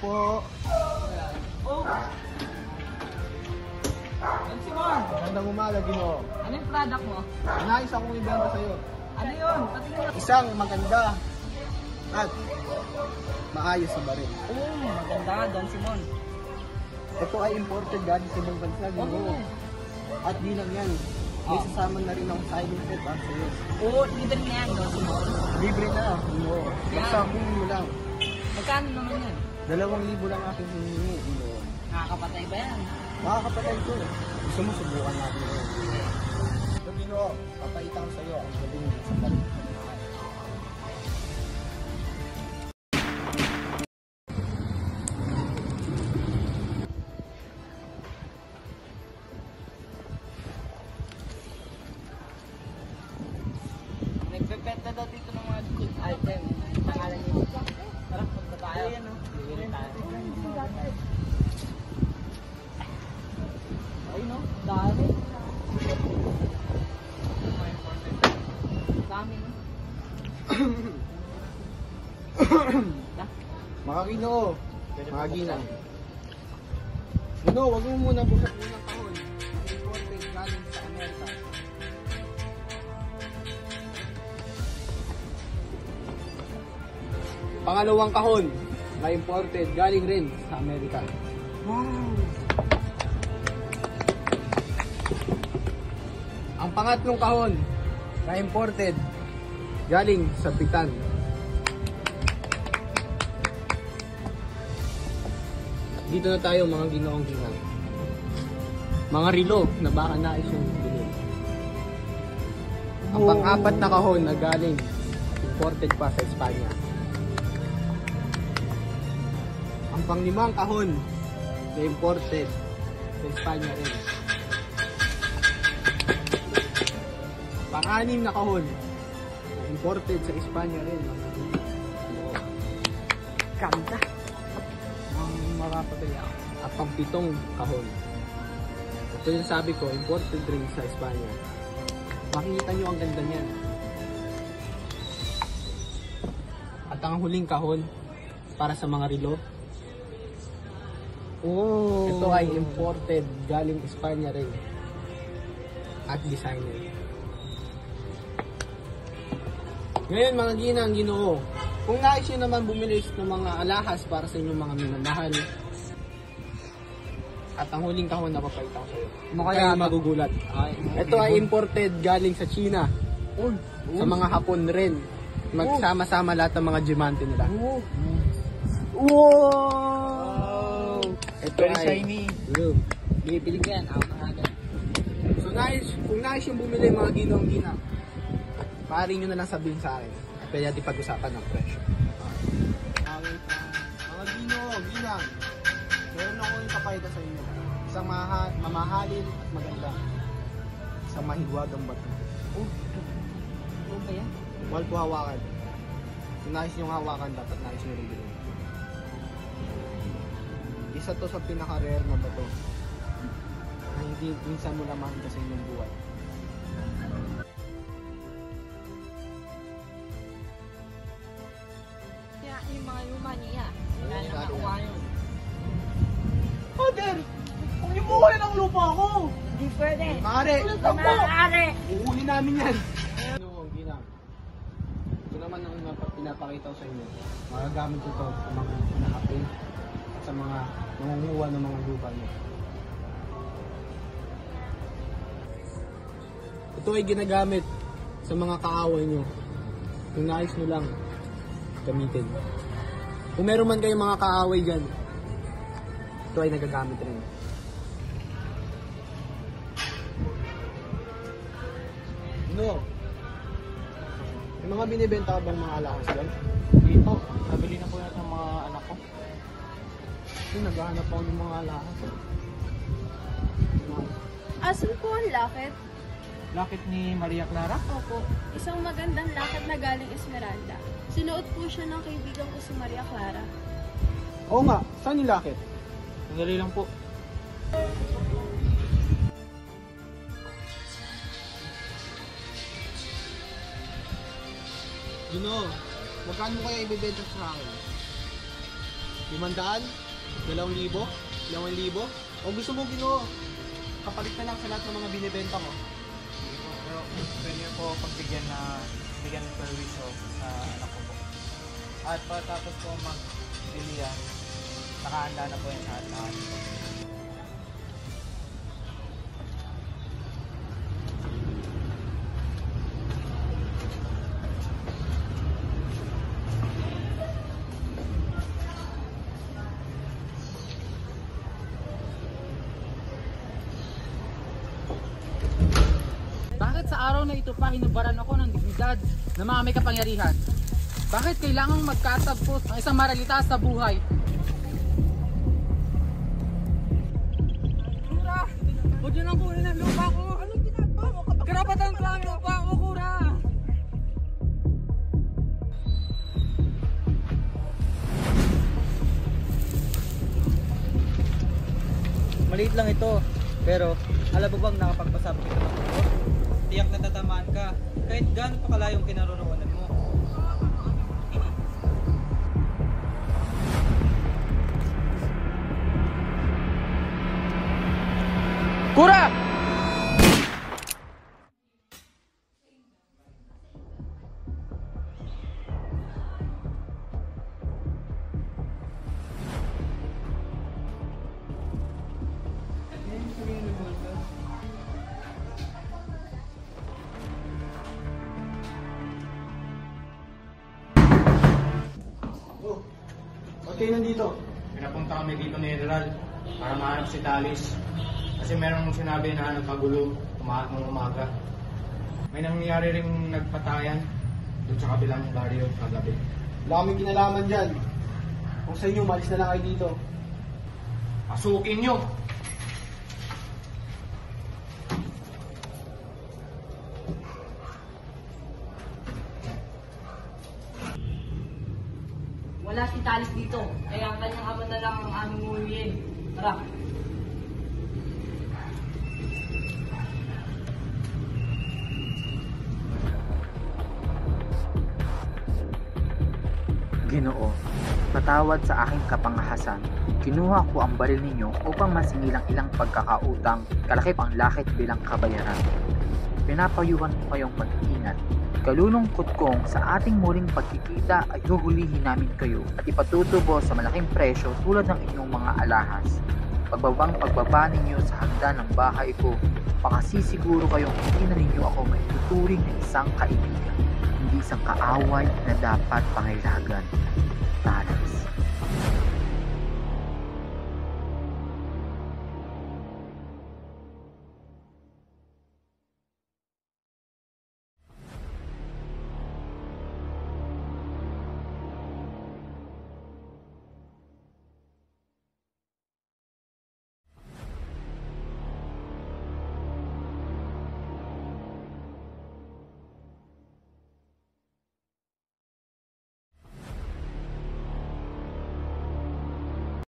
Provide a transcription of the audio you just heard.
po. Oh! Don Simon! Magandang umaga, Ginoo. Ano yung product mo? Nais akong ibenta sa'yo. Ano yun? Patingin mo. Isang maganda at maayos na baril. Oh, maganda ka, Don Simon. Ito ay imported galing sa ibang bansa, Ginoo. At di lang yan. May sasama na rin akong silent set para sa'yo. Oo, libre na yan, Don Simon. Libre na, Ginoo. Yan. Basta kung mo lang. Magkano naman yan? 2,000 lang aking hiningi, Ginoo. Nakakapatay ba yan? Makakapatay ko. Gusto mo subukan natin yun. So, Ginoo, papaitan ko sa'yo ang galing sa baril. Nagbebenta daw dito ng mga good item. Pangalan niyo. Tara, punta tayo. Ayan o. Bibili tayo. Ayun o, dami. Dami no. Mga Ginoo, mga ginang. Ginoo, wag mo muna buksan unang kahon. Imported galing sa Amerika. Pangalawang kahon na imported galing rin sa Amerika. Wow. Ang pangatlong kahon na imported galing sa Britain. Dito na tayo mga Ginoong ginang. Mga relo na baka nais yung bilhin. Ang pang-apat na kahon na galing imported pa sa Espanya. Ang pang-limang kahon na imported sa Espanya rin. Pang-anim na kahon na imported sa Espanya rin. Ganda. Ang makapagaya. At pang-pitong kahon. Ito yung sabi ko, imported rin sa Espanya. Makikita nyo ang ganda niyan. At ang huling kahon para sa mga relo. Oh. Ito ay imported galing Espanya rin. At designer. Ngayon mga ginang Ginoo, kung nais nyo naman bumili ng mga alahas para sa inyong mga minamahal, at ang huling kahon na papayta ko sa'yo, kayo magugulat. Ito ay imported galing sa China. Sa mga Hapon rin. Magsama-sama lahat ng mga diamante nila. Wow! Ito Very ay shiny. blue. Bibili ko yan. Ako na agad. So kung nais yung bumili mga Ginoong ginang, maaari nyo na lang sabihin sa akin. Pwede natin pag-usapan ng presyo. Mga Ginoo, ginang, meron ako yung kapayta sa inyo. Isang mamahalin at maganda. Isang mahiwagang bato. Ano ba yan? Mahal po hawakan. Kung nais nyo hawakan, dapat nais nyo rin bilhin. Isa to sa pinaka-rare na bato na hindi minsan mo lang makita sa inyong buhay. Kaya yung mga luma niya. Wala na nakuha yun. Father! Huwag niyo po kayo ng lupa ko! Hindi pwede. Maaari! Maaari. Uuwi namin yan! Ano ang ginang? Ito naman ang pinapakita ko sa inyo. Magagamit ko ito sa mga nakapin at sa mga nangunguha ng mga lupa nyo. Ito ay ginagamit sa mga kaaway nyo. Kung nais nyo lang gamitin. Kung meron man kayong mga kaaway dyan, ito ay nagagamit rin. No. May mga binibenta ka bang mga alahas dyan? Dito, nabili na po yan ng mga anak ko. Naghahanap ako ng mga alahas. Asan po ang lakit? Lakit ni Maria Clara? Opo, isang magandang lakit na galing Esmeralda. Sinuot po siya ng kaibigan ko si Maria Clara. Oo nga, saan yung lakit? Sandali lang po. Gino, magkano kaya ibibenta sa akin? 500? 2,000? 2,000? O gusto mo Ginoo? Kapalit na lang sa lahat ng mga binibenta ko. Pero pwede niyo po bigyan perwisyo sa anak ko po. At pagkatapos po mag-bili yan, nakahanda na po yan sa lahat. Bakit sa araw na ito pa hinubaran ako ng dignidad ng mga may kapangyarihan? Bakit kailangang magkatagpo ang isang maralita sa buhay? Kura! Huwag niyo nang kunin ang lupa ko! Anong ginagawa mo? Karapatan ko ang lupa ko, Kura! Maliit lang ito, pero alam mo bang nakapagpasabog ito ng ulo? Tiyak na tatamaan ka, kahit gaano pa kalayong kinaroroonan mo. Kura! Oh, ba't kayo nandito? Pinapunta kami dito ni General para mahanap si Talis. Kasi merong sinabi na nagkagulo, tumahat ng umaga. May nangyari ring nagpatayan doon sa kabilang baryo kagabi. Wala kaming kinalaman dyan. Kung sa inyo, malis na lang kayo dito. Pasukin nyo! Wala si Talis dito, kaya ang kanyang ama na lang ang aming uwiin. Tara. Ginoo, patawad sa aking kapangahasan. Kinuha ko ang baril ninyo upang masingilang ilang pagkakautang, kalakip ang lakit bilang kabayaran. Pinapayuhan ko kayong mag-ingat. Kalulungkot kong sa ating muling pagkikita ay huhulihin namin kayo at ipatutubo sa malaking presyo tulad ng inyong mga alahas. Pagbaba ninyo sa hagdan ng bahay ko, makasisiguro kayong hindi na ninyo ako maituturing na isang kaibigan, hindi isang kaaway na dapat pangailagan. Talas.